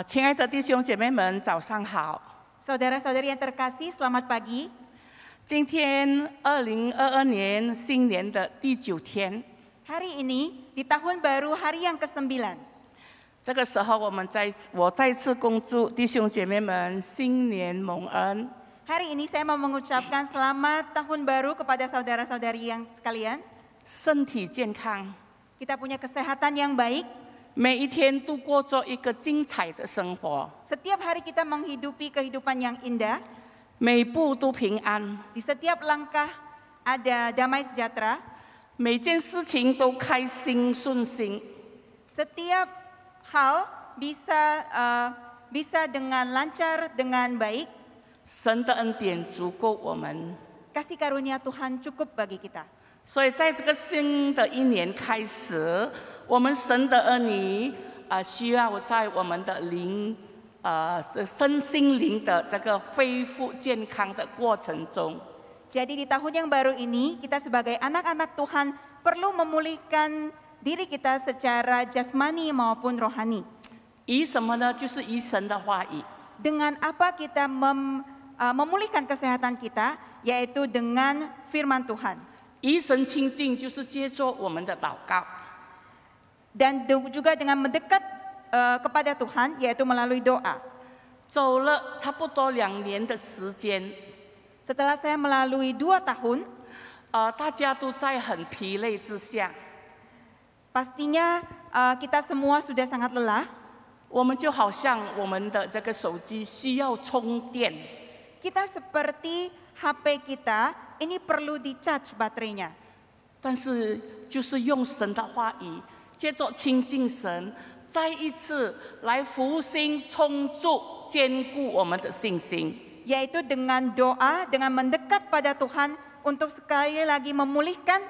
亲爱的弟兄姐妹们，早上好。 Saudara-saudari yang terkasih, selamat pagi. 今天2022年新年的第9天， Hari ini di tahun baru hari yang ke-9. 这个时候我再次恭祝弟兄姐妹们新年蒙恩。 Hari ini saya mau mengucapkan selamat tahun baru kepada saudara-saudari yang sekalian. 身体健康， Kita punya kesehatan yang baik. 每一天度过着一个精彩的生活， Setiap hari kita menghidupi kehidupan yang indah. 每步都平安， Di setiap langkah ada damai sejahtera. 每件事情都开心顺心。 Setiap hal bisa dengan lancar, dengan baik. 神的恩典足够我们， Kasih karunia Tuhan cukup bagi kita. 所以在这个新的一年开始，我们神的儿女需要在我们的身心灵的这个恢复健康的过程中， Jadi di tahun yang baru ini, kita sebagai anak-anak Tuhan perlu memulihkan diri kita secara jasmani maupun rohani. 以什么呢？就是以神的话语。 Dengan apa kita memulihkan kesehatan kita, yaitu dengan firman Tuhan. 以神亲近，就是借助我们的祷告。 Dan juga dengan mendekat kepada Tuhan, yaitu melalui doa. 走了差不多2年的时间， Setelah saya melalui 2 tahun, 大家都在很疲累之下， pastinya kita semua sudah sangat lelah. 我们就好像我们的这个手机需要充电， Kita seperti HP kita, ini perlu di-charge baterainya. 但是就是用神的话语，借着亲近神，再一次来复兴、充足、坚固我们的信心。 Yaitu dengan doa, dengan mendekat pada Tuhan untuk sekali lagi memulihkan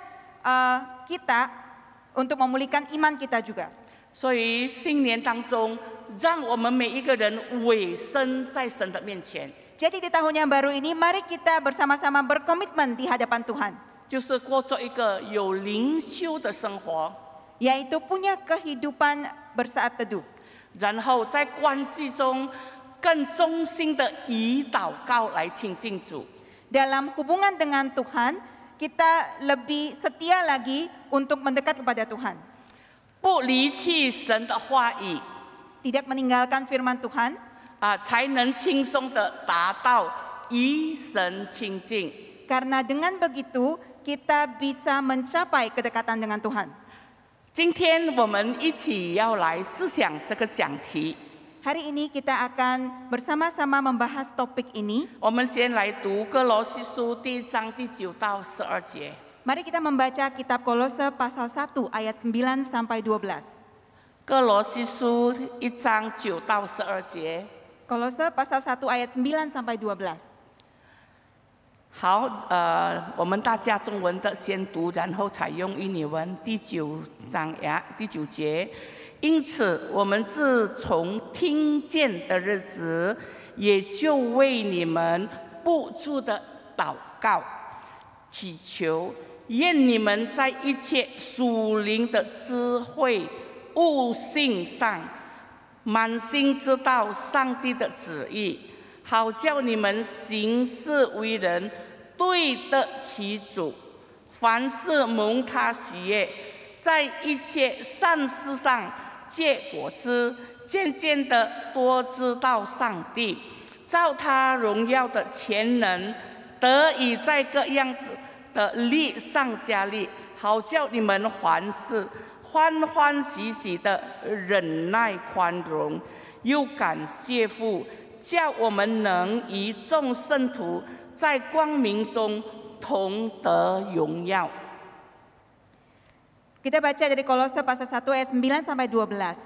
kita, untuk memulihkan iman kita juga. 所以新年当中，让我们每一个人委身在神的面前， Jadi di tahun yang baru ini, mari kita bersama-sama berkomitmen di hadapan Tuhan. 就是过着一个有灵修的生活， Yaitu punya kehidupan bersaat teduh. 然后在关系中更忠心的以祷告来亲近主。 Dalam hubungan dengan Tuhan, kita lebih setia lagi untuk mendekat kepada Tuhan. 不离弃神的话语， Tidak meninggalkan firman Tuhan, 才能轻松的达到与神亲近。 karena dengan begitu kita bisa mencapai kedekatan dengan Tuhan. 今天我们一起要来思想这个讲题。 Hari ini kita akan bersama-sama membahas topik ini. 我们先来读歌罗西书第1章第9到12节。 Mari kita membaca kitab Kolose pasal 1 ayat 9 sampai 12. 歌罗西书1章9到12节。 Kolose pasal 1 ayat 9 sampai 12. 好，我们大家中文的先读，然后采用印尼文第9章第9节。因此，我们自从听见的日子，也就为你们不住的祷告、祈求，愿你们在一切属灵的智慧、悟性上，满心知道上帝的旨意，好叫你们行事为人对得起主，凡事蒙他喜悦，在一切善事上结果子，渐渐的多知道上帝，照他荣耀的全能，得以在各样的力上加力，好叫你们凡事欢欢喜喜的忍耐宽容，又感谢父，叫我们能与众圣徒在光明中同得荣耀。 Kita baca dari Kolose pasal 1 ayat 9 sampai 12.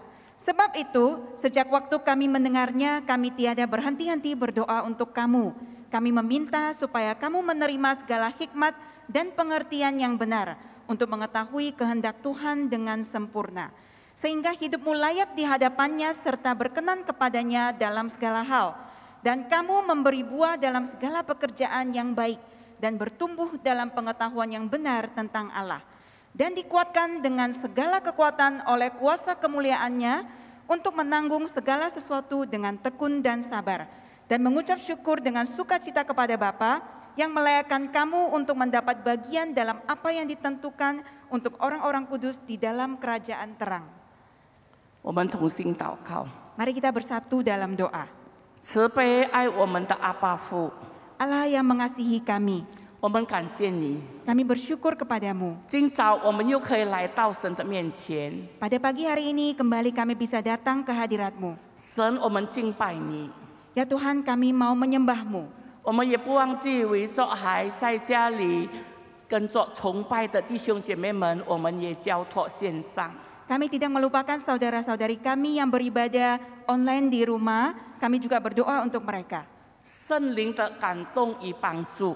Sebab itu, sejak waktu kami mendengarnya, kami tiada berhenti-henti berdoa untuk kamu. Kami meminta supaya kamu menerima segala hikmat dan pengertian yang benar untuk mengetahui kehendak Tuhan dengan sempurna. Sehingga hidupmu layak di hadapannya serta berkenan kepadanya dalam segala hal. Dan kamu memberi buah dalam segala pekerjaan yang baik dan bertumbuh dalam pengetahuan yang benar tentang Allah. Dan dikuatkan dengan segala kekuatan oleh kuasa kemuliaannya untuk menanggung segala sesuatu dengan tekun dan sabar, dan mengucap syukur dengan sukacita kepada Bapa yang melayakkan kamu untuk mendapat bagian dalam apa yang ditentukan untuk orang-orang kudus di dalam kerajaan terang. 我们同心祷告， Mari kita bersatu dalam doa. 慈悲爱我们的阿爸父， Allah yang mengasihi kami, 我们感谢你。 kami bersyukur kepadamu. 今早我们又可以来到神的面前， Pada pagi hari ini kembali kami bisa datang ke hadirat-Mu. 神，我们敬拜你。 Ya Tuhan, kami mau menyembah-Mu. 我们也不忘记为着还在家里跟着崇拜的弟兄姐妹们，我们也交托献上。 Kami tidak melupakan saudara-saudari kami yang beribadah online di rumah. Kami juga berdoa untuk mereka. 圣灵的感动与帮助，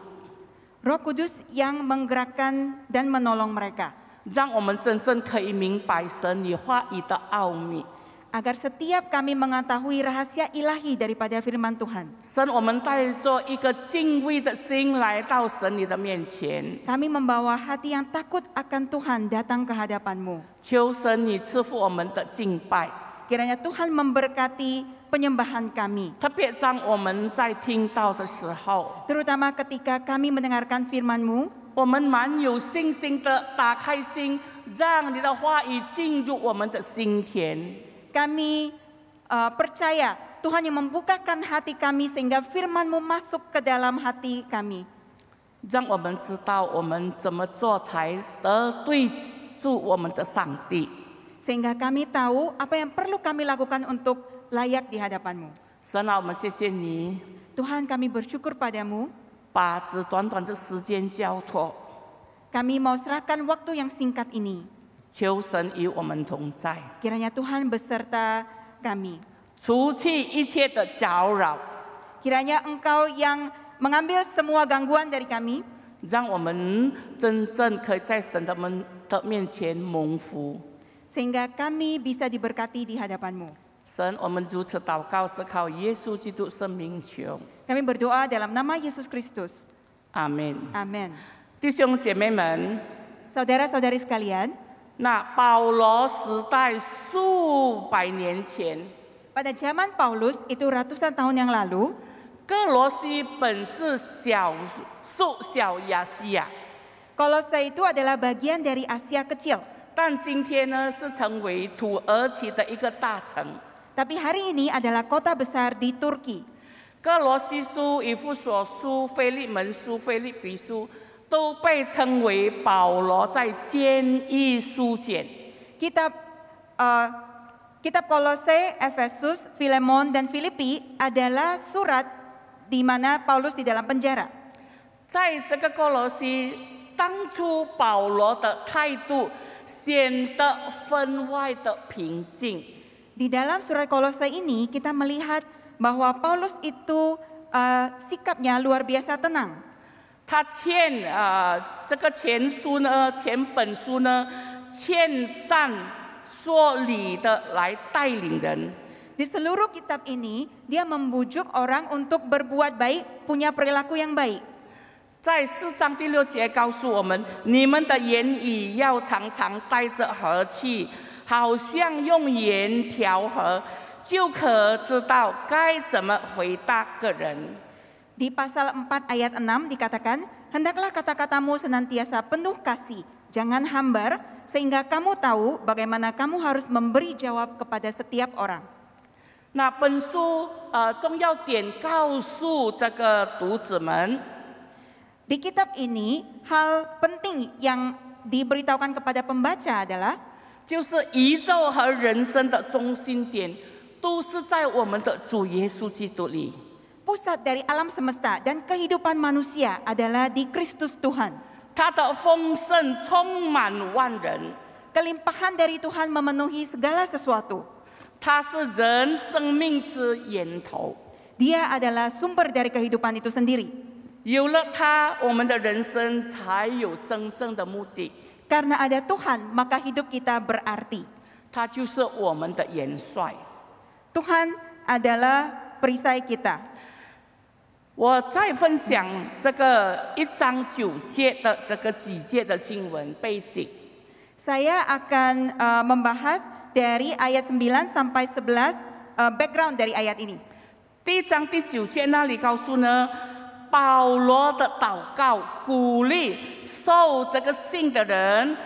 Roh Kudus yang menggerakkan dan menolong mereka, 让我们真正可以明白神你话语的奥秘。 agar setiap kami mengetahui rahasia ilahi daripada firman Tuhan. 神，我们带着一个敬畏的心来到神你的面前， Kami membawa hati yang takut akan Tuhan datang ke hadapan-Mu. 求神你赐福我们的敬拜， Kiranya Tuhan memberkati penyembahan kami, 特别当我们在听到的时候， terutama ketika kami mendengarkan firman-Mu. 我们蛮有信心的打开心，让你的话语进入我们的心田。 Kami percaya Tuhan yang membukakan hati kami sehingga firman-Mu masuk ke dalam hati kami. 让我们知道我们怎么做才得对住我们的上帝。 Sehingga kami tahu apa yang perlu kami lakukan untuk layak di hadapan-Mu. 神啊，我们谢谢你， Tuhan, kami bersyukur padamu. 把这短短的时间交托， Kami mau serahkan waktu yang singkat ini. 求神与我们同在， Kiranya Tuhan beserta kami. 除去一切的搅扰， Kiranya Engkau yang mengambil semua gangguan dari kami, 让我们真正可以在神的面前蒙福。 sehingga kami bisa diberkati di hadapan-Mu. 神，我们如此祷告，是靠耶稣基督生命求， Kami berdoa dalam nama Yesus Kristus. 阿门。 Amin. 弟兄姐妹们， Saudara-saudari sekalian, 那保罗时代数百年前， pada zaman Paulus itu ratusan tahun yang lalu, 哥罗西本是小亚细亚， Kolose itu adalah bagian dari Asia kecil. 但今天呢是成为土耳其的一个大城。 Tapi hari ini adalah kota besar di Turki. 哥罗西书、以弗所书、腓利门书、腓利比书都被称为保罗在监狱书简。 Kitab Kolose, Efesus, Filemon, dan Filipi adalah surat di mana Paulus di dalam penjara. 在这个哥罗西，当初保罗的态度显得分外的平静。 Di dalam surat Kolose ini kita melihat bahwa Paulus itu sikapnya luar biasa tenang. 他这个前本书呢，劝善说理的来带领人。 Di seluruh kitab ini dia membujuk orang untuk berbuat baik, punya perilaku yang baik. 在4章第6节告诉我们，你们的言语要常常带着和气，好像用盐调和，就可知道该怎么回答个人。 Di pasal 4 ayat 6 dikatakan, hendaklah kata-katamu senantiasa penuh kasih, jangan hambar, sehingga kamu tahu bagaimana kamu harus memberi jawab kepada setiap orang. 那本书重要点告诉这个读者们， Di kitab ini, hal penting yang diberitahukan kepada pembaca adalah 就是宇宙和人生的中心点，都是在我们的主耶稣基督里。 pusat dari alam semesta dan kehidupan manusia adalah di Kristus Tuhan. 他的丰盛充满万人， Kelimpahan dari Tuhan memenuhi segala sesuatu. 他是人生命之源头。 Dia adalah sumber dari kehidupan itu sendiri. 有了他，我们的人生才有真正的目的。 Karena ada Tuhan, maka hidup kita berarti. 他就是我们的元帅。 Tuhan adalah perisai kita. 我再分享这个1章9节的这个几节的经文背景。 Saya akan membahas dari ayat 9 sampai 11, background dari ayat ini. 第1章第9节那里告诉呢，保罗的祷告鼓励受这个信的人，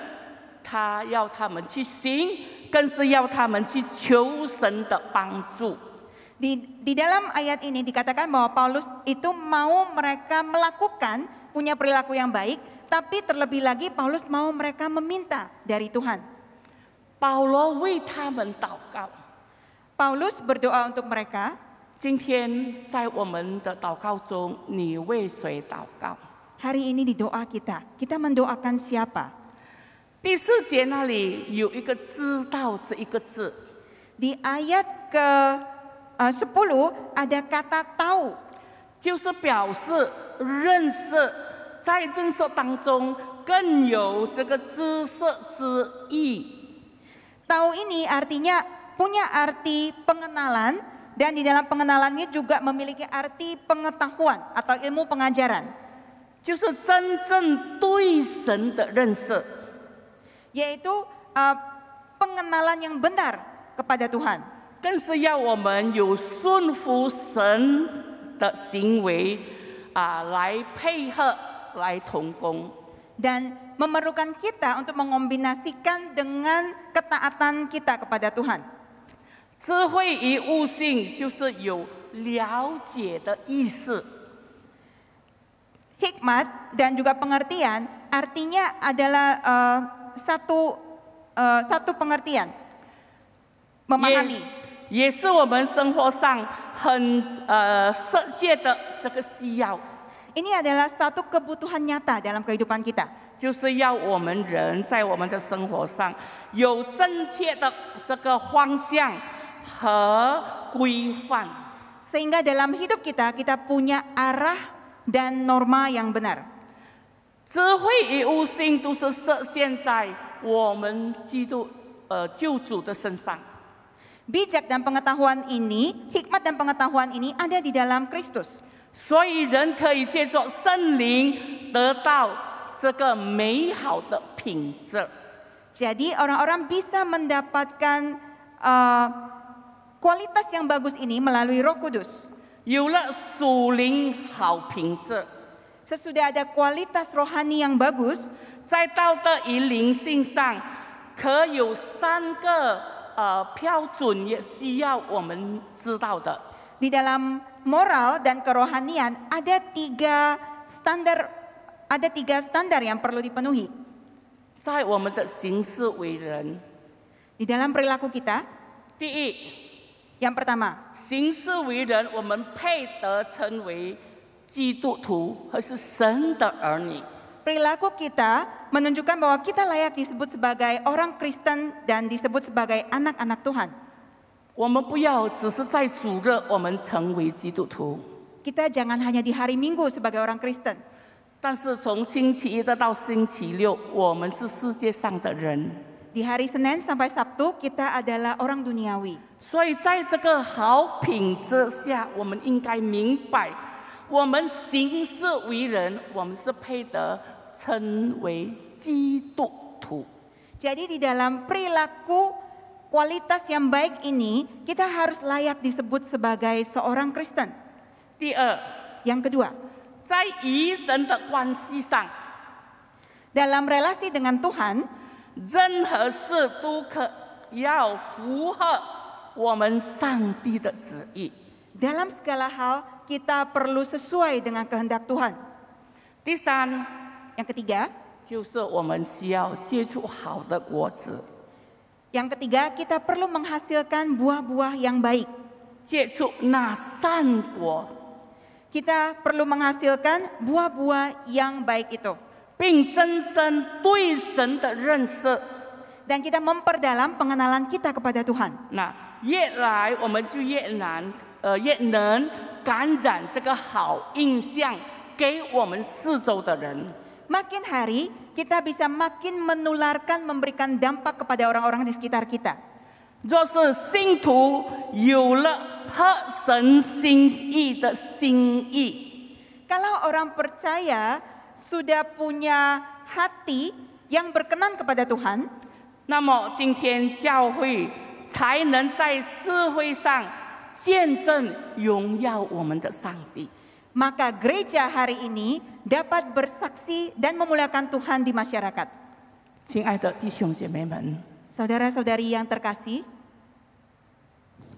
他要他们去行，更是要他们去求神的帮助。 Di dalam ayat ini dikatakan bahwa Paulus itu mau mereka melakukan, punya perilaku yang baik, tapi terlebih lagi Paulus mau mereka meminta dari Tuhan. 保罗为他们祷告。 Paulus berdoa untuk mereka. 今天在我们的祷告中，你为谁祷告？ Hari ini di doa kita mendoakan siapa? 第4节那里有一个知道这一个字， Di ayat ke 10 ada kata tahu. 就是表示认识，在认识当中更有这个知识之意。 Tahu ini artinya punya arti pengenalan, dan di dalam pengenalannya juga memiliki arti pengetahuan atau ilmu pengajaran. 就是真正对神的认识， Yaitu pengenalan yang benar kepada Tuhan. 更是要我们有顺服神的行为来配合，来同工。 Dan memerlukan kita untuk mengombinasikan dengan ketaatan kita kepada Tuhan. 智慧与悟性就是有了解的意思。 Hikmat dan juga pengertian artinya adalah satu pengertian, memahami. 也是我们生活上很实际的这个需要， Ini adalah satu kebutuhan nyata dalam kehidupan kita. 就是要我们人在我们的生活上有正确的这个方向和规范。 Sehingga dalam hidup kita punya arah dan norma yang benar. 智慧与悟性都是实现在我们救主的身上。 Bijak dan pengetahuan ini, hikmat dan pengetahuan ini ada di dalam Kristus. 所以人可以借着圣灵得到这个美好的品质。 Jadi orang-orang bisa mendapatkan kualitas yang bagus ini melalui Roh Kudus. 有了属灵好品质， Sesudah ada kualitas rohani yang bagus, 在道德与灵性上，可有3个标准也需要我们知道的。 di dalam moral dan kerohanian ada tiga standar yang perlu dipenuhi. 在我们的行事为人， Di dalam perilaku kita, 第一， yang pertama, 行事为人，我们配得称为基督徒，或是神的儿女。 perilaku kita menunjukkan bahwa kita layak disebut sebagai orang Kristen dan disebut sebagai anak-anak Tuhan. 我们不要只是在主日我们成为基督徒， Kita jangan hanya di hari Minggu sebagai orang Kristen, 但是从星期一到星期六，我们是世界上的人。 di hari Senin sampai Sabtu kita adalah orang duniawi. 所以在这个好品质下，我们应该明白，我们行事为人，我们是配得称为基督徒。 Jadi di dalam perilaku kualitas yang baik ini, kita harus layak disebut sebagai seorang Kristen. 第二， Yang kedua, 在与神的关系上， dalam relasi dengan Tuhan, 任何事都要符合我们上帝的旨意。 dalam segala hal kita perlu sesuai dengan kehendak Tuhan. 第三， Yang ketiga, 就是我们需要结出好的果子， yang ketiga kita perlu menghasilkan buah-buah yang baik. 结出那善果， Kita perlu menghasilkan buah-buah yang baik itu. 并增深对神的认识。 Dan kita memperdalam pengenalan kita kepada Tuhan. 那越来我们就越能感染这个好印象给我们四周的人。 Makin hari kita bisa makin menularkan, memberikan dampak kepada orang-orang di sekitar kita. 若是信徒有了合神心意的心意， Kalau orang percaya sudah punya hati yang berkenan kepada Tuhan, 那么今天教会才能在社会上见证荣耀我们的上帝。 Maka gereja hari ini dapat bersaksi dan memuliakan Tuhan di masyarakat. 亲爱的弟兄姐妹们， Saudara-saudari yang terkasih,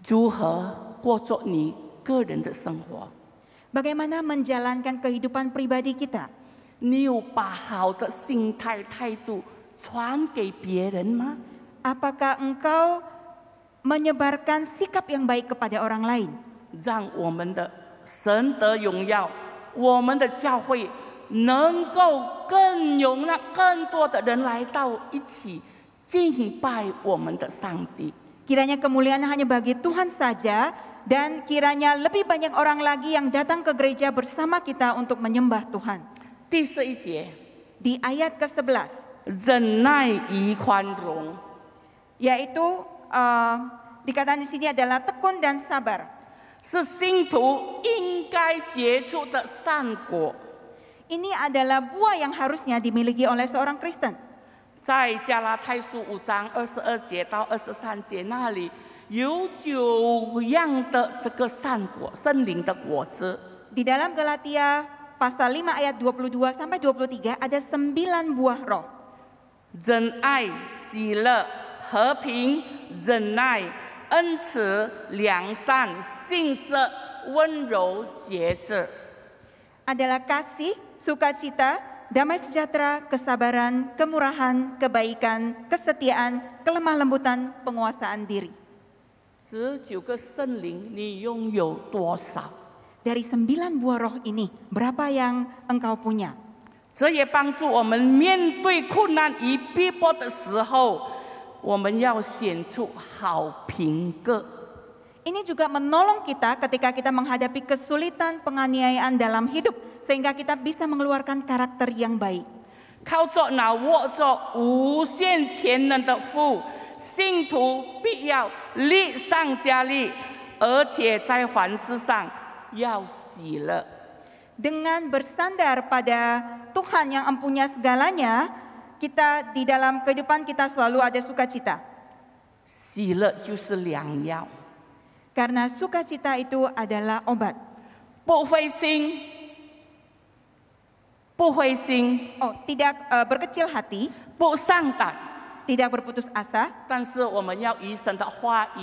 如何过着你个人的生活？ bagaimana menjalankan kehidupan pribadi kita? 你有把好的心态态度传给别人吗？ Apakah engkau menyebarkan sikap yang baik kepada orang lain? 让我们的神得荣耀，我们的教会能够更容纳更多的人来到一起敬拜我们的上帝。 Kiranya kemuliaan hanya bagi Tuhan saja, dan kiranya lebih banyak orang lagi yang datang ke gereja bersama kita untuk menyembah Tuhan. 第11节， Di ayat ke-11, 忍耐与宽容， yaitu dikatakan di sini adalah tekun dan sabar. 是信徒应该结出的善果。 Ini adalah buah yang harusnya dimiliki oleh seorang Kristen. 在加拉太书5章22节到23节那里，有9样的这个善果，圣灵的果子。 Di dalam Galatia pasal 5 ayat 22 sampai 23 ada 9 buah roh. 仁爱、喜乐、和平、忍耐、恩慈、良善、信实、温柔、节制。 Adalah kasih, sukacita, damai sejahtera, kesabaran, kemurahan, kebaikan, kesetiaan, kelemah lembutan, penguasaan diri. 19个圣灵，你拥有多少？ Dari 9 buah roh ini, berapa yang engkau punya? 这也帮助我们面对困难与逼迫的时候，我们要显出好品格。 Ini juga menolong kita ketika kita menghadapi kesulitan, penganiayaan dalam hidup, sehingga kita bisa mengeluarkan karakter yang baik. 靠着那握着无限潜能的父，信徒必要力上加力，而且在凡事上要喜乐。 Dengan bersandar pada Tuhan yang empunya segalanya, kita di dalam kehidupan kita selalu ada sukacita. 喜乐就是良药， Karena sukacita itu adalah obat. 不灰心，不灰心， Tidak berkecil hati, 不上胆。 tidak berputus asa, 但是我们要以神的话语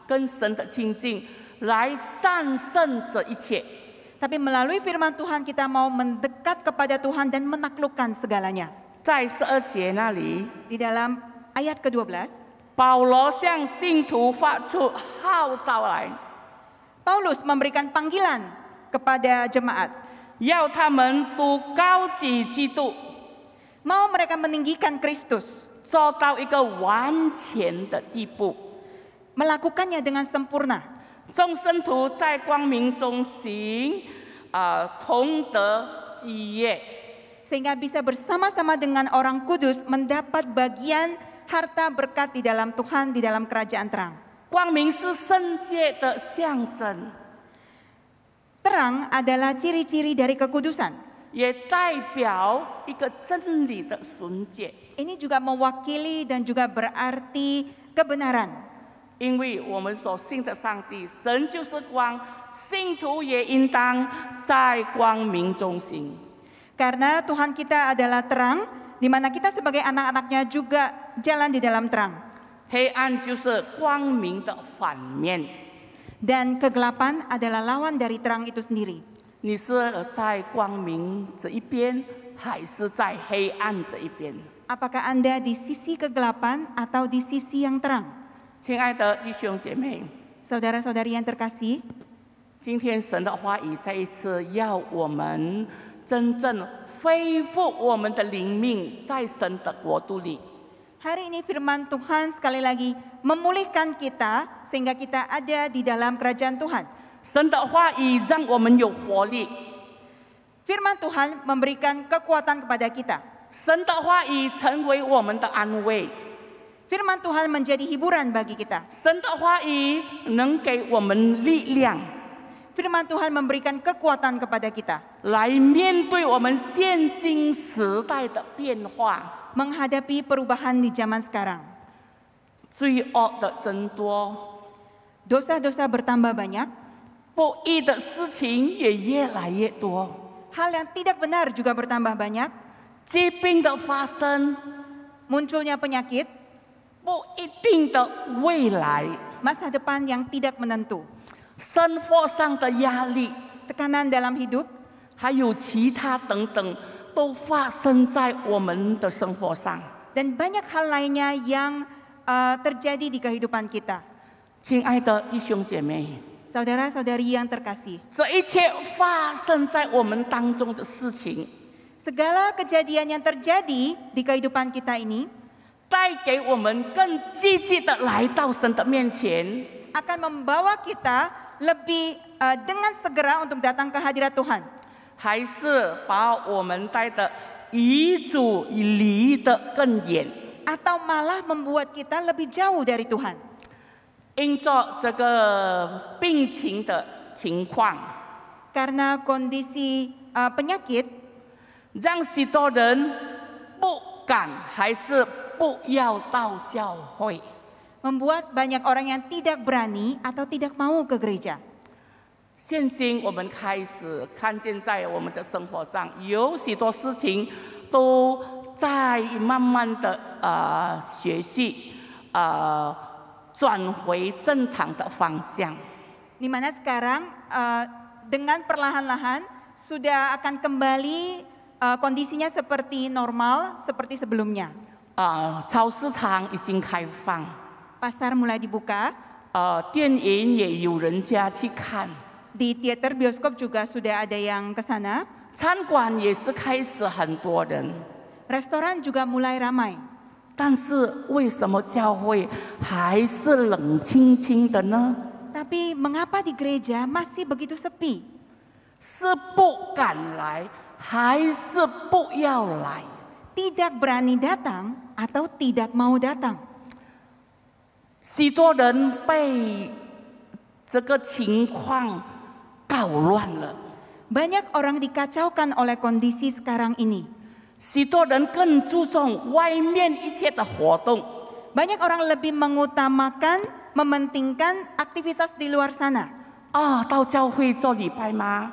跟神的亲近来战胜这一切。 tapi melalui firman Tuhan kita mau mendekat kepada Tuhan dan menaklukkan segalanya. 在12节那里， Di dalam ayat ke-12, 保罗向信徒发出号召来， Paulus memberikan panggilan kepada jemaat. 要他们都高举基督， Mau mereka meninggikan Kristus, 做到一个完全的地步。 melakukannya dengan sempurna. 众圣徒在光明中行，同得基业。 Sehingga bisa bersama-sama dengan orang kudus mendapat bagian harta berkat di dalam Tuhan, di dalam kerajaan terang. 光明是圣洁的象征， Terang adalah ciri-ciri dari kekudusan. 也代表一个真理的纯洁。 Ini juga mewakili dan juga berarti kebenaran. 因为我们所信的上帝，神就是光，信徒也应当在光明中行。 Karena Tuhan kita adalah terang, di mana kita sebagai anak-anaknya juga jalan di dalam terang. 黑暗就是光明的反面。 Dan kegelapan adalah lawan dari terang itu sendiri. 你是在光明这一边，还是在黑暗这一边？ Apakah Anda di sisi kegelapan atau di sisi yang terang? 亲爱的弟兄姐妹， Saudara-saudari yang terkasih, 今天神的话语再一次要我们真正恢复我们的灵命，在神的国度里。 hari ini firman Tuhan sekali lagi memulihkan kita sehingga kita ada di dalam kerajaan Tuhan. 神的话语让我们有活力， Firman Tuhan memberikan kekuatan kepada kita. 神的话语成为我们的安慰， Firman Tuhan menjadi hiburan bagi kita. 神的话语能给我们力量， Firman Tuhan memberikan kekuatan kepada kita 来面对我们现今时代的变化。 menghadapi perubahan di zaman sekarang. 罪恶的增多， dosa-dosa bertambah banyak, 不义的事情也越来越多， hal yang tidak benar juga bertambah banyak, 疾病的发生， munculnya penyakit, 不一定的未来， masa depan yang tidak menentu, 生活上的压力， tekanan dalam hidup, 还有其他等等，都发生在我们的生活上。 dan banyak hal lainnya yang terjadi di kehidupan kita. 亲爱的弟兄姐妹， Saudara-saudari yang terkasih, 这一切发生在我们当中的事情， segala kejadian yang terjadi di kehidupan kita ini 带给我们更积极的来到神的面前， akan membawa kita lebih dengan segera untuk datang ke hadirat Tuhan, 还是把我们带的与主离得更远？ atau malah membuat kita lebih jauh dari Tuhan. 因着这个病情的情况， Karena kondisi penyakit, 让许多人不敢还是不要到教会。 membuat banyak orang yang tidak berani atau tidak mau ke gereja. 现今我们开始看见，在我们的生活上，有许多事情都在慢慢的学习转回正常的方向。 Di mana sekarang dengan perlahan-lahan sudah akan kembali kondisinya seperti normal, seperti sebelumnya. 超市场已经开放， Pasar mulai dibuka, 电影也有人家去看， di teater bioskop juga sudah ada yang ke sana, 餐馆也是开始很多人。 restoran juga mulai ramai. 但是为什么教会还是冷清清的呢？ Tapi mengapa di gereja masih begitu sepi? 是不敢来，还是不要来？ Tidak berani datang atau tidak mau datang. 许多人被这个情况搞乱了， Banyak orang dikacaukan oleh kondisi sekarang ini. 许多人更注重外面一切的活动， Banyak orang lebih mengutamakan, mementingkan aktivitas di luar sana. 到教会做礼拜吗？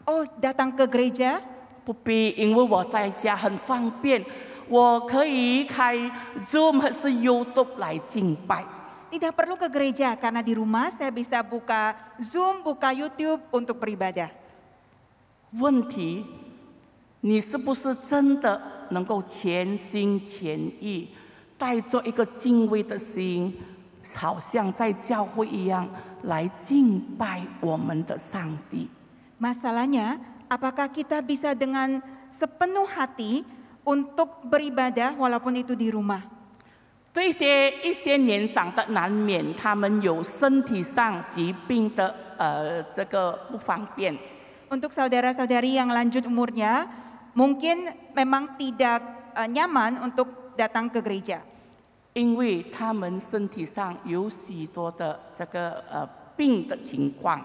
Oh, datang ke gereja? 不必，因为我在家很方便，我可以开 Zoom 还是 YouTube 来敬拜。 Tidak perlu ke gereja karena di rumah saya bisa buka Zoom, buka YouTube untuk beribadah. 问题，你是不是真的能够全心全意，带着一个敬畏的心，好像在教会一样来敬拜我们的上帝？ Masalahnya, apakah kita bisa dengan sepenuh hati untuk beribadah walaupun itu di rumah? 对一些年长的，难免他们有身体上疾病的这个不方便。 Untuk saudara-saudari yang lanjut umurnya, mungkin memang tidak nyaman untuk datang ke gereja. 因为他们身体上有许多的这个病的情况，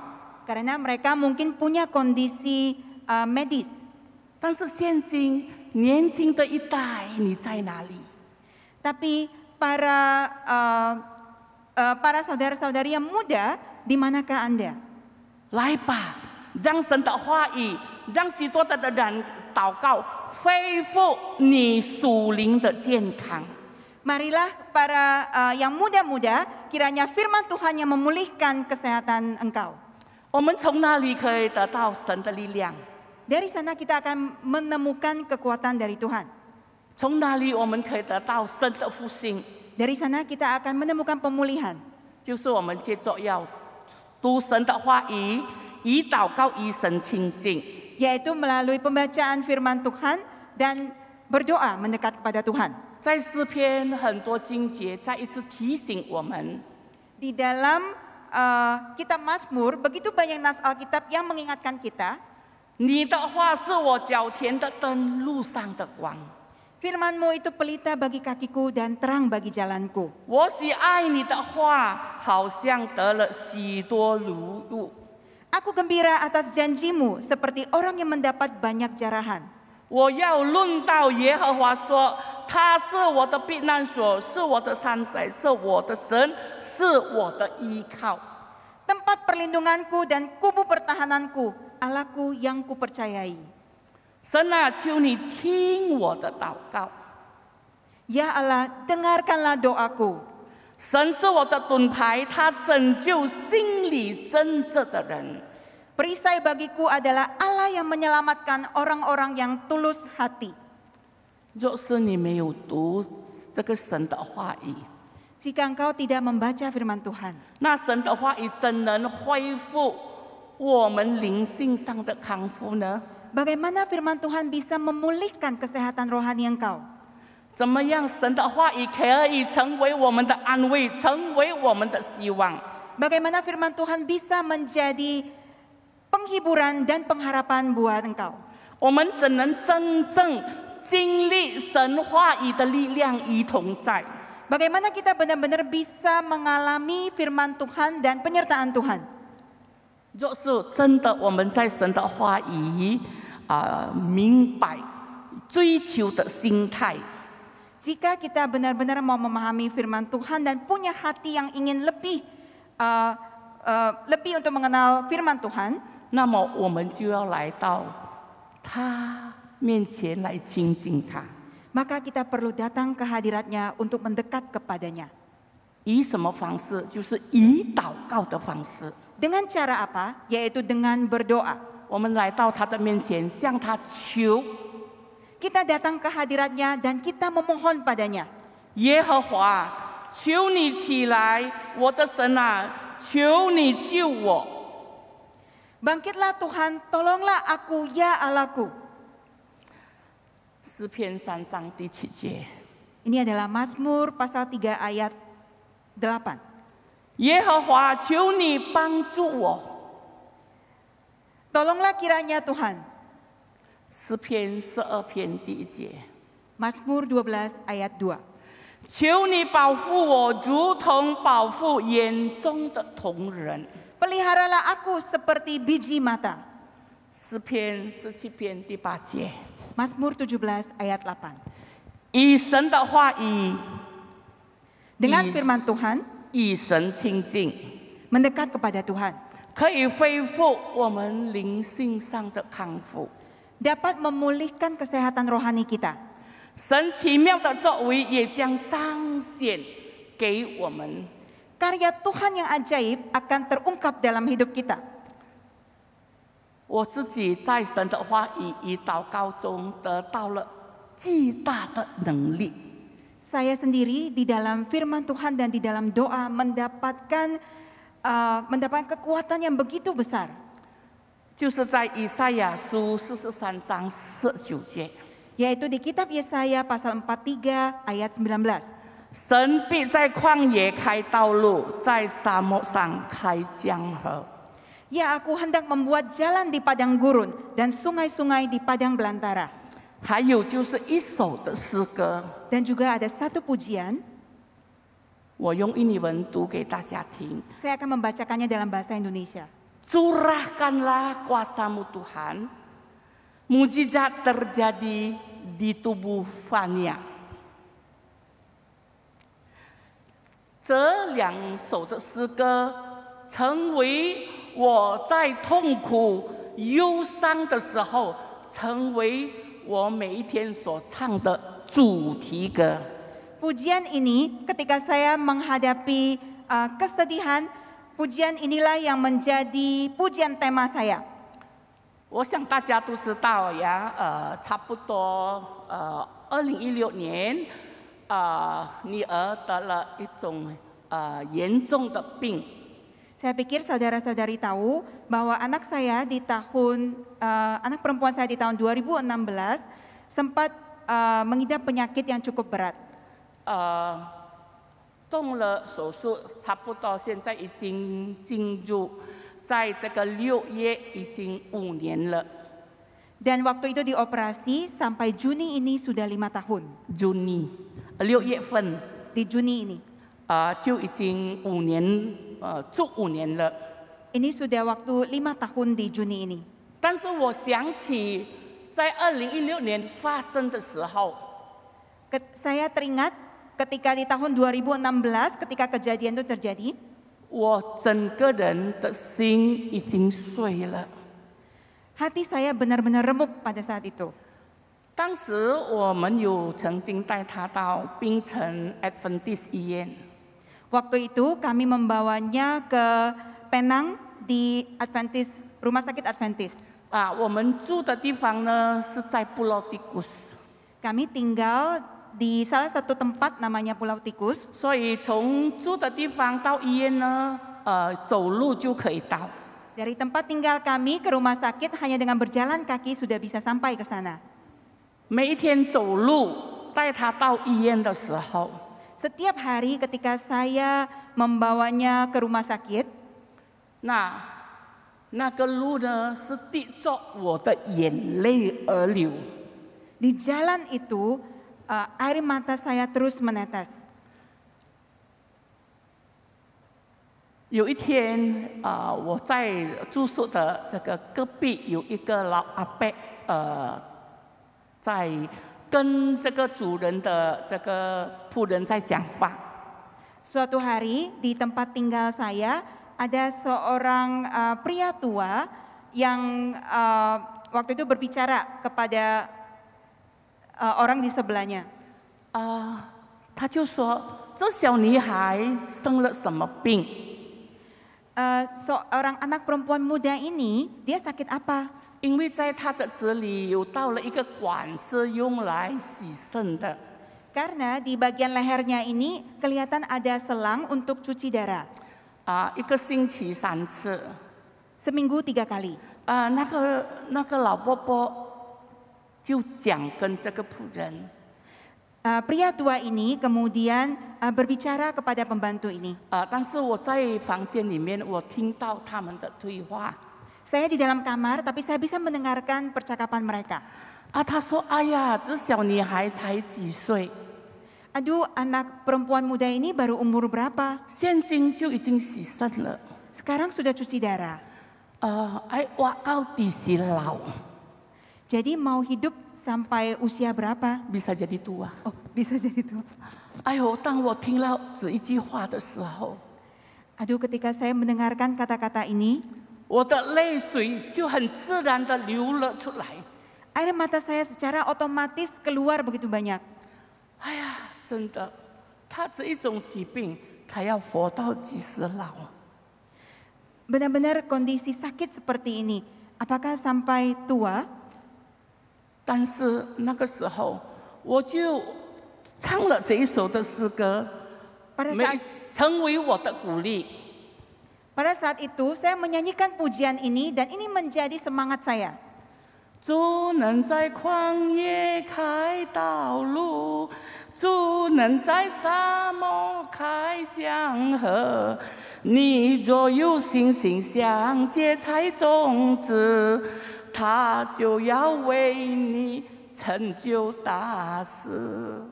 Karena mereka mungkin punya kondisi medis. 但是现今年轻的一代，你在哪里？ Tapi para saudara-saudari yang muda, di manakah Anda? 来吧，让神的话语，让许多的人祷告，恢复你属灵的健康。 Marilah para yang muda-muda, kiranya firman Tuhan yang memulihkan kesehatan engkau. 我们从哪里可以得到神的力量？ Dari sana kita akan menemukan kekuatan dari Tuhan. 从哪里我们可以得到神的复兴？ Dari sana kita akan menemukan pemulihan. 就是我们接着要读神的话语，以祷告与神亲近。 Yaitu melalui pembacaan firman Tuhan dan berdoa mendekat kepada Tuhan. 在诗篇很多经节再一次提醒我们， Di dalam kitab Mazmur, begitu banyak nas Alkitab yang mengingatkan kita, 你的话是我脚前的灯，路上的光。 firman-Mu itu pelita bagi kakiku dan terang bagi jalanku. 我喜爱你的话，好像得了许多如物。 Aku gembira atas janji-Mu seperti orang yang mendapat banyak jarahan. 我要论到耶和华说，他是我的避难所，是我的山寨，是我的神，是我的依靠。 Tempat perlindunganku dan kubu pertahananku, Allahku yang kupercayai. 神啊，求你听我的祷告。 Ya Allah, dengarkanlah doaku. 神是我的盾牌，他拯救心里真正的人。 Perisai bagiku adalah Allah yang menyelamatkan orang-orang yang tulus hati. 若是你没有读这个神的话语， Jika engkau tidak membaca firman Tuhan, 那神的话语怎能恢复我们灵性上的康复呢？ bagaimana firman Tuhan bisa memulihkan kesehatan rohani engkau? 怎么样神的话语可以成为我们的安慰，成为我们的希望？ Bagaimana firman Tuhan bisa menjadi penghiburan dan pengharapan buat engkau? 我们怎能真正经历神话语的力量与同在？ Bagaimana kita benar-benar bisa mengalami firman Tuhan dan penyertaan Tuhan? 若是真的我们在神的话语明白追求的心态， Jika kita benar-benar mau memahami firman Tuhan dan punya hati yang ingin lebih untuk mengenal firman Tuhan, 那么我们就要来到他面前来亲近他。 maka kita perlu datang ke hadiratnya untuk mendekat kepadanya. 以什么方式？就是以祷告的方式。 Dengan cara apa? Yaitu dengan berdoa. 我们来到他的面前，向他求。 Kita datang ke hadiratnya dan kita memohon padanya. 耶和华，求你起来，我的神啊，求你救我。 Bangkitlah Tuhan, tolonglah aku ya Allahku. 诗篇3章第7节。 Ini adalah Mazmur pasal 3 ayat 8. 耶和华，求你帮助我。 Tolonglah kiranya Tuhan. 诗篇12篇第1节。 Mazmur 12 ayat 2. 求你保护我，如同保护眼中的瞳人。 Peliharalah aku seperti biji mata. 诗篇17篇第8节。 Mazmur 17 ayat 8. 以神的话语， Dengan firman Tuhan, 与神亲近， mendekat kepada Tuhan, 可以恢复我们灵性上的康复。 dapat memulihkan kesehatan rohani kita. 神奇妙的作为也将彰显给我们。 Karya Tuhan yang ajaib akan terungkap dalam hidup kita. 我自己在神的话语与祷告中得到了巨大的能力。 Saya sendiri di dalam firman Tuhan dan di dalam doa mendapatkan kekuatan yang begitu besar. 就是在以赛亚书43章19节， Yaitu di kitab Yesaya pasal 43 ayat 19. 神必在旷野开道路，在沙漠上开江河。 Ya, aku hendak membuat jalan di padang gurun dan sungai-sungai di padang belantara. 还有就是一首的诗歌， Dan juga ada satu pujian, 我用印尼文读给大家听。 saya akan membacakannya dalam bahasa Indonesia. Curahkanlah kuasa-Mu Tuhan, mujizat terjadi di tubuh Fania. 这2首的诗歌成为我在痛苦、忧伤的时候，成为我每一天所唱的主题歌。 Pujian ini ketika saya menghadapi kesedihan, pujian inilah yang menjadi pujian tema saya. 我想大家都知道呀，差不多2016年，女儿得了一种严重的病。 Saya pikir saudara-saudari tahu bahwa anak perempuan saya di tahun 2016 sempat mengidap penyakit yang cukup berat. 动了手术，差不多现在已经进入，在这个6月已经5年了。 Dan waktu itu dioperasi sampai Juni ini sudah 5 tahun. Juni 6月份 Di Juni ini. 就已经5年，住5年了。 Ini sudah waktu 5 tahun di Juni ini. 但是我想起在2016年发生的时候， Saya teringat ketika di tahun 2016 ketika kejadian itu terjadi, 我整个人的心已经碎了。 hati saya benar-benar remuk pada saat itu. 当时我们有曾经带他到槟城 Adventist 医院， Waktu itu kami membawanya ke Penang di Rumah Sakit Adventist. 我们住的地方呢是在布洛蒂古斯， Kami tinggal di salah satu tempat namanya Pulau Tikus. 所以从住的地方到医院呢，走路就可以到。 Dari tempat tinggal kami ke rumah sakit hanya dengan berjalan kaki sudah bisa sampai ke sana. 每一天走路带他到医院的时候， Setiap hari ketika saya membawanya ke rumah sakit, 那个路呢是滴着我的眼泪而流。 di jalan itu air mata saya terus menetes. 有一天，我在住宿的这个隔壁有一个老阿伯，在跟这个主人的这个仆人在讲话。 Suatu hari di tempat tinggal saya ada seorang pria tua yang waktu itu berbicara kepada orang di sebelahnya. 他就说：“这小女孩生了什么病？” Seorang anak perempuan muda ini dia sakit apa? 因为在她的子里有到了一个管是用来洗肾的。 Karena di bagian lehernya ini kelihatan ada selang untuk cuci darah. 一个星期3次。 Seminggu 3 kali. 那个老伯伯就讲跟这个仆人。 Pria tua ini kemudian berbicara kepada pembantu ini. 但是我在房间里面，我听到他们的对话。 Saya di dalam kamar, tapi saya bisa mendengarkan percakapan mereka. 他说：“哎呀，这小女孩才几岁， Aduh, anak perempuan muda ini baru umur berapa? 现今就已经洗肾了。 Sekarang sudah cuci darah. 我到底是老， Jadi mau hidup sampai usia berapa? bisa jadi tua。 Oh, bisa jadi tua. 哎呦，当我听到这一句话的时候， Aduh, ketika saya mendengarkan kata-kata ini, 我的泪水就很自然的流了出来。 air mata saya secara otomatis keluar begitu banyak. 哎呀，真的，他这一种疾病，他要活到几时老？ Benar-benar kondisi sakit seperti ini. Apakah sampai tua? 但是那个时候，我就唱了这一首的诗歌， 成为我的鼓励。 Pada saat itu saya menyanyikan pujian ini dan ini menjadi semangat saya. 主能在旷野开道路，主能在沙漠开江河。你若有信心像芥菜种子，他就要为你成就大事。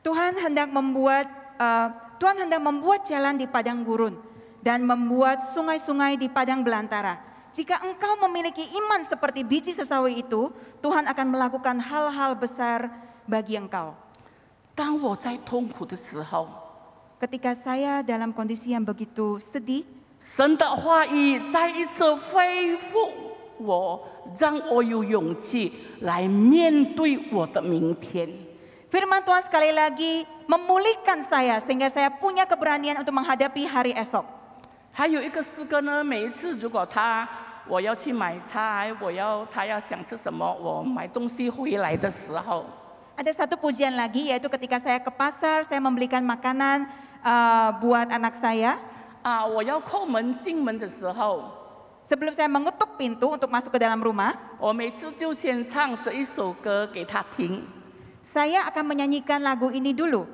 Tuhan hendak membuat jalan di padang gurun dan membuat sungai-sungai di padang belantara. Jika engkau memiliki iman seperti biji sesawi itu, Tuhan akan melakukan hal-hal besar bagi engkau. 当我在痛苦的时候， Ketika saya dalam kondisi yang begitu sedih, 神的话语再一次恢复我，让我有勇气来面对我的明天。 firman Tuhan sekali lagi memulihkan saya sehingga saya punya keberanian untuk menghadapi hari esok. 还有一个诗歌呢，每一次如果我要去买菜，他要想吃什么，我买东西回来的时候， Ada satu pujian lagi yaitu ketika saya ke pasar, saya membelikan makanan buat anak saya. 我要叩门进门的时候， Sebelum saya mengetuk pintu untuk masuk ke dalam rumah, 我每次就先唱这一首歌给他听。 saya akan menyanyikan lagu ini dulu.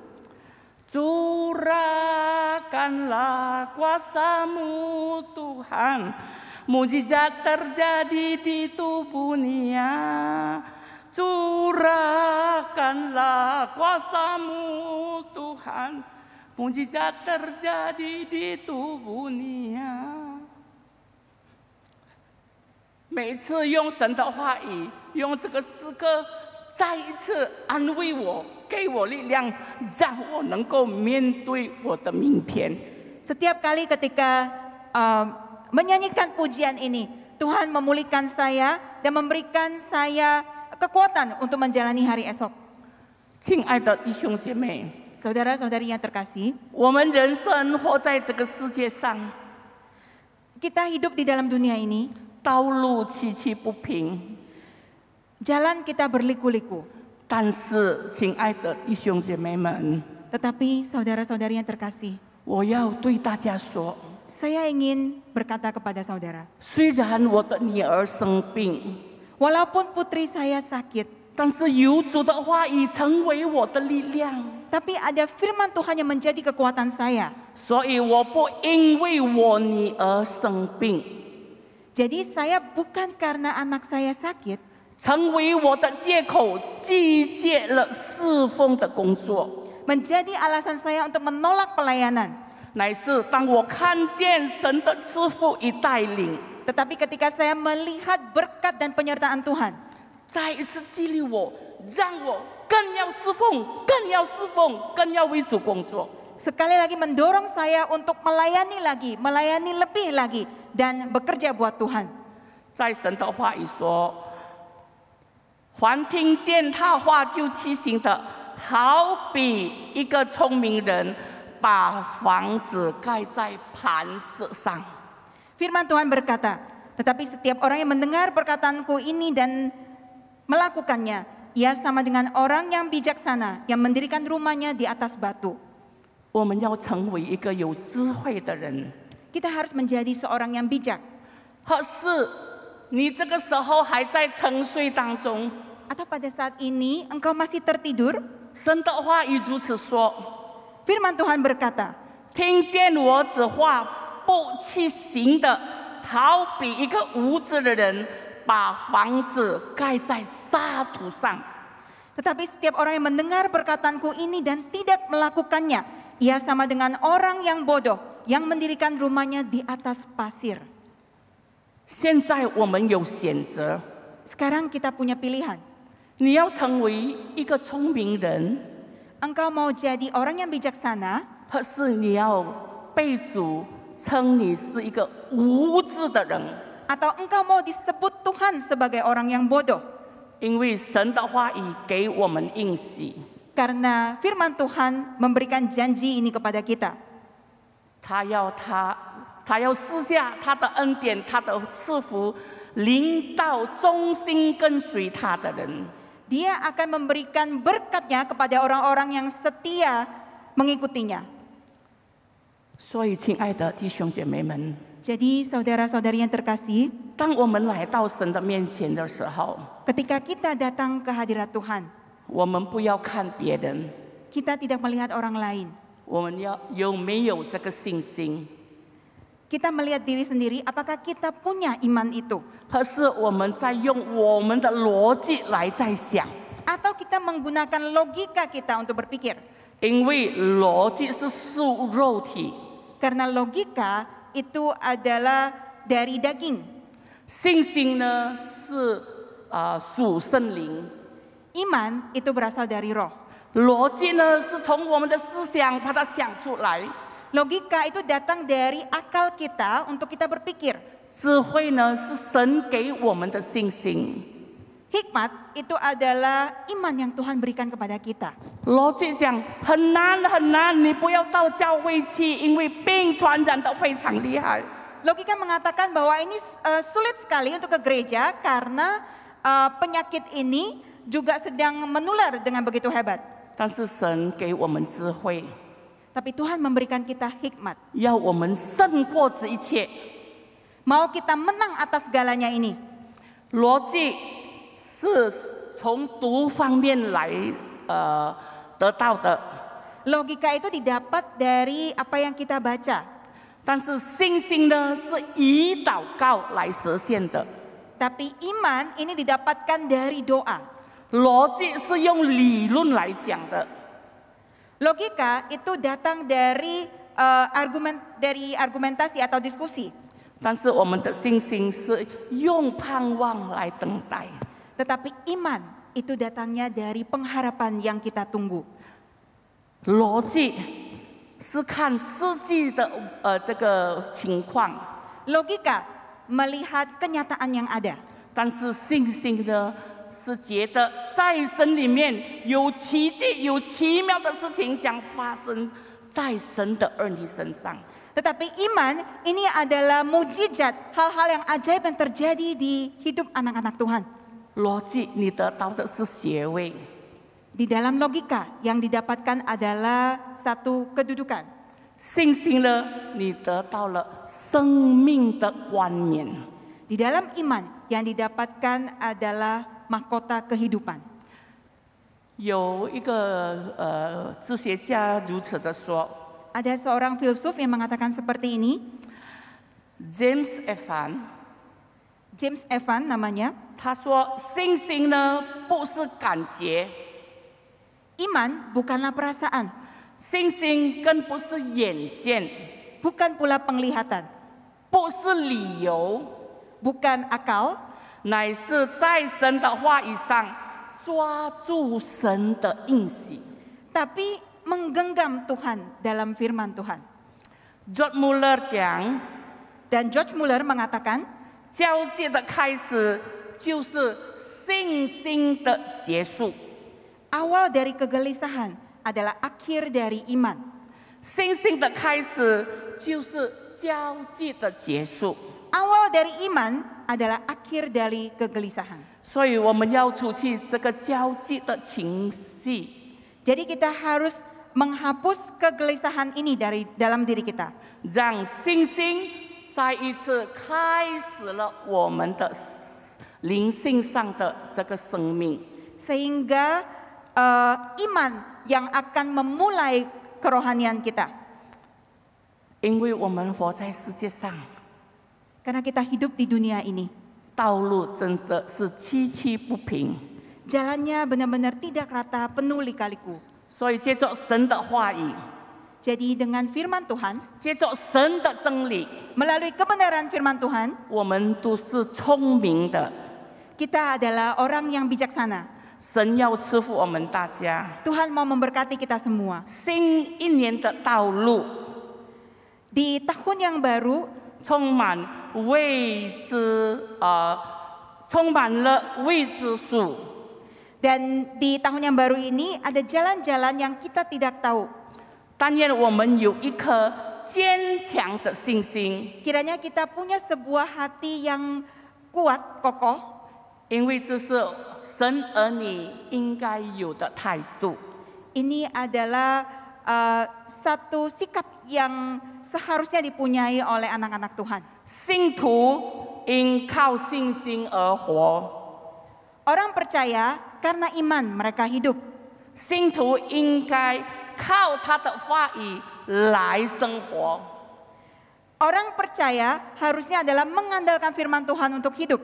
Curahkanlah kuasa-Mu Tuhan, mujizat terjadi di tubuhnya. Curahkanlah kuasa-Mu Tuhan, mujizat terjadi di tubuhnya. 每次用神的话语，用这个诗歌再一次安慰我，给我力量，让我能够面对我的明天。 Setiap kali ketika menyanyikan pujian ini, Tuhan memulihkan saya dan memberikan saya kekuatan untuk menjalani hari esok. 亲爱的弟兄姐妹， Saudara-saudari yang terkasih, 我们人生活在这个世界上， kita hidup di dalam dunia ini, 道路崎岖不平， jalan kita berliku-liku. 但是，亲爱的弟兄姐妹们， Tetapi saudara-saudari yang terkasih, 我要对大家说， saya ingin berkata kepada saudara, 虽然我的女儿生病， walaupun putri saya sakit, 但是有主的话语成为我的力量， tapi ada firman Tuhan yang menjadi kekuatan saya. 所以我不因为我女儿生病， Jadi saya bukan karena anak saya sakit, 成为我的借口，拒绝了侍奉的工作。 menjadi alasan saya untuk menolak pelayanan. 乃是当我看见神的赐福与带领， Tetapi ketika saya melihat berkat dan penyertaan Tuhan, 再一次激励我，让我更要侍奉，更要侍奉，更要为主工作。 sekali lagi mendorong saya untuk melayani lagi, melayani lebih lagi, dan bekerja buat Tuhan. 在神的话语说，凡听见他话就去行的，好比一个聪明人把房子盖在磐石上。 Firman Tuhan berkata, tetapi setiap orang yang mendengar perkataanku ini dan melakukannya, ia sama dengan orang yang bijaksana yang mendirikan rumahnya di atas batu. 我们要成为一个有智慧的人。 Kita harus menjadi seorang yang bijak. 可是你这个时候还在沉睡当中， Atau pada saat ini engkau masih tertidur? 神的话语如此说： Firman Tuhan berkata, 听见我子话不去行的，好比一个无知的人把房子盖在沙土上。 tetapi setiap orang yang mendengar perkataanku ini dan tidak melakukannya, ia sama dengan orang yang bodoh yang mendirikan rumahnya di atas pasir. 现在我们有选择， Sekarang kita punya pilihan. 你要成为一个聪明人， Engkau mau jadi orang yang bijaksana, 还是你要被主称你是一个无知的人？ atau engkau mau disebut Tuhan sebagai orang yang bodoh? 因为神的话语给我们应许， Karena firman Tuhan memberikan janji ini kepada kita. 他要赐下他的恩典，他的赐福临到忠心跟随他的人。 Dia akan memberikan berkatnya kepada orang-orang yang setia mengikutinya. 所以，亲爱的弟兄姐妹们， Jadi saudara-saudari yang terkasih, 当我们来到神的面前的时候， ketika kita datang ke hadirat Tuhan, 我们不要看别人， kita tidak melihat orang lain. 我们要有没有这个信心？ Kita melihat diri sendiri, apakah kita punya iman itu? 可是我们在用我们的逻辑来在想， Atau kita menggunakan logika kita untuk berpikir? 因为逻辑是属肉体， Karena logika itu adalah dari daging. 信心呢是属圣灵， Iman itu berasal dari roh. 逻辑呢是从我们的思想把它想出来， Logika itu datang dari akal kita untuk kita berpikir. 智慧呢是神给我们的信心。 Hikmat itu adalah iman yang Tuhan berikan kepada kita. 逻辑讲很难很难，你不要到教会去，因为病传染得非常厉害。 Logika mengatakan bahwa ini sulit sekali untuk ke gereja karena penyakit ini juga sedang menular dengan begitu hebat. 但是神给我们智慧， Tapi Tuhan memberikan kita hikmat. 要我们胜过这一切。 Mau kita menang atas segalanya ini. 逻辑是从读方面来得到的， Logika itu didapat dari apa yang kita baca. 但是信心呢是以祷告来实现的。 Tapi iman ini didapatkan dari doa. 逻辑是用理论来讲的， Logika itu datang dari argumentasi atau diskusi. 但是我们的信心是用盼望来等待。 Tetapi iman itu datangnya dari pengharapan yang kita tunggu. 逻辑是看实际的这个情况， Logika melihat kenyataan yang ada. 但是信心呢，是觉得在神里面有奇迹、有奇妙的事情将发生在神的儿女身上。 Tetapi iman ini adalah mujizat, hal-hal yang ajaib yang terjadi di hidup anak-anak Tuhan. 逻辑你得到的是学位， Di dalam logika yang didapatkan adalah satu kedudukan. 信心呢，你得到了生命的冠冕。 Di dalam iman yang didapatkan adalah mahkota kehidupan. 有一个哲学家如此的说 Ada seorang filsuf yang mengatakan seperti ini, ，James Evan， James Evan namanya. 他说信心呢不是感觉， Iman bukanlah perasaan, 信心更不是眼见， bukan pula penglihatan, 不是理由， bukan akal, 乃是在神的话语上抓住神的应许。 tapi menggenggam Tuhan dalam firman Tuhan. George Muller 讲， Dan George Muller mengatakan, 交界的开始就是信心的结束。 awal dari kegelisahan adalah akhir dari iman. 信心的开始就是交界的结束。 Awal dari iman adalah akhir dari kegelisahan. 所以我们要除去这个交界的情绪， Jadi kita harus menghapus kegelisahan ini dari dalam diri kita. 让信心再一次开始了我们的灵性上的这个生命。 Sehingga iman yang akan memulai kerohanian kita. 因为我们活在世界上， Karena kita hidup di dunia ini. 道路真的是崎岖不平， Jalannya benar-benar tidak rata, penuh lika-liku. 所以借着神的话语， Jadi dengan firman Tuhan, 借着神的真理， melalui kebenaran firman Tuhan, 我们都是聪明的。 kita adalah orang yang bijaksana. 神要赐福我们大家。 Tuhan mau memberkati kita semua. 新一年的道路 Di tahun yang baru, 充满未知，充满了未知数。 dan di tahun yang baru ini ada jalan-jalan yang kita tidak tahu. 但愿我们有一颗坚强的信心， Kiranya kita punya sebuah hati yang kuat, kokoh, 因为这是神儿女应该有的态度。 ini adalah satu sikap yang seharusnya dipunyai oleh anak-anak Tuhan. 信徒因靠信心而活， Orang percaya karena iman mereka hidup. 信徒应该靠他的话语来生活。 Orang percaya harusnya adalah mengandalkan firman Tuhan untuk hidup.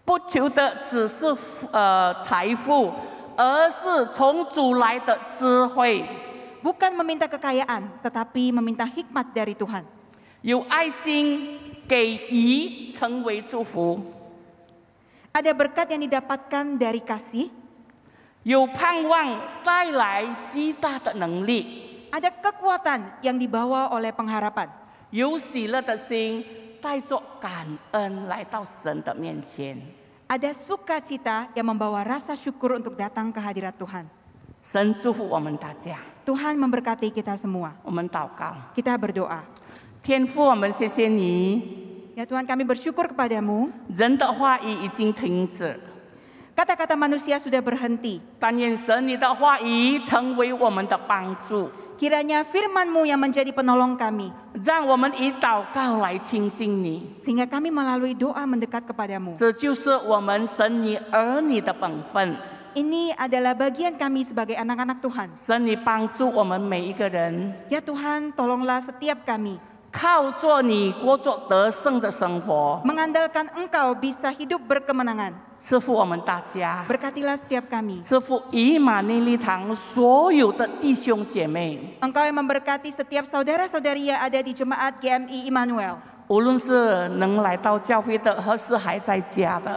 不求的只是财富，而是从主来的智慧。 Bukan meminta kekayaan, tetapi meminta hikmat dari Tuhan. 有爱心给予，成为祝福； Ada berkat yang didapatkan dari kasih, 有盼望带来极大的能力； ada kekuatan yang dibawa oleh pengharapan. 有喜乐的心，带着感恩来到神的面前。 Ada sukacita yang membawa rasa syukur untuk datang ke hadirat Tuhan. 神祝福我们大家， Tuhan memberkati kita semua. 我们祷告。 Kita berdoa. 天父，我们谢谢你， Ya Tuhan, kami bersyukur kepadamu. 人的话语已经停止， Kata-kata manusia sudah berhenti. 但愿神你的话语成为我们的帮助。 Kiranya firman-Mu yang menjadi penolong kami. 让我们以祷告来亲近你， Sehingga kami melalui doa mendekat kepadamu. 这就是我们神你儿女的本分。 Ini adalah bagian kami sebagai anak-anak Tuhan. 神你帮助我们每一个人， Ya Tuhan, tolonglah setiap kami. 靠着你过着得胜的生活， Mengandalkan Engkau bisa hidup berkemenangan. 赐福我们大家， Berkatilah setiap kami. 赐福以马内利堂所有的弟兄姐妹， Engkau yang memberkati setiap saudara-saudari yang ada di jemaat GMI Immanuel. 无论是能来到教会的，还是还在家的，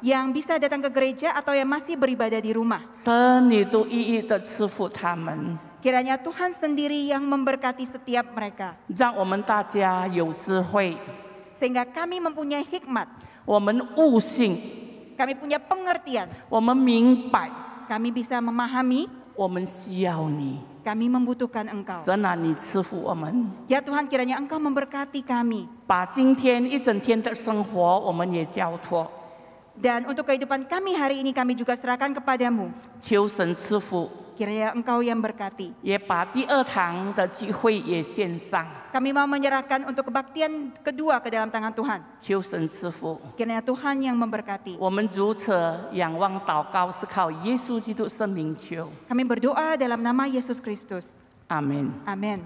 yang bisa datang ke gereja atau yang masih beribadah di rumah. 神你都一一的赐福他们， Kiranya Tuhan sendiri yang memberkati setiap mereka. 让我们大家有智慧， Sehingga kami mempunyai hikmat, 我们悟性， kami punya pengertian, 我们明白， kami bisa memahami, 我们需要你。 kami membutuhkan Engkau. 神啊，你赐福我们， Ya Tuhan, kiranya Engkau memberkati kami. 把今天一整天的生活我们也交托， Dan untuk kehidupan kami hari ini kami juga serahkan kepadamu. 求神赐福， Kiranya Engkau yang berkati. 也把第二堂的聚会也献上， Kami mau menyerahkan untuk kebaktian kedua ke dalam tangan Tuhan. 求神赐福。 Kiranya Tuhan yang memberkati. 我们如此仰望祷告，是靠耶稣基督圣名求， Kami berdoa dalam nama Yesus Kristus. 阿门。 Amin.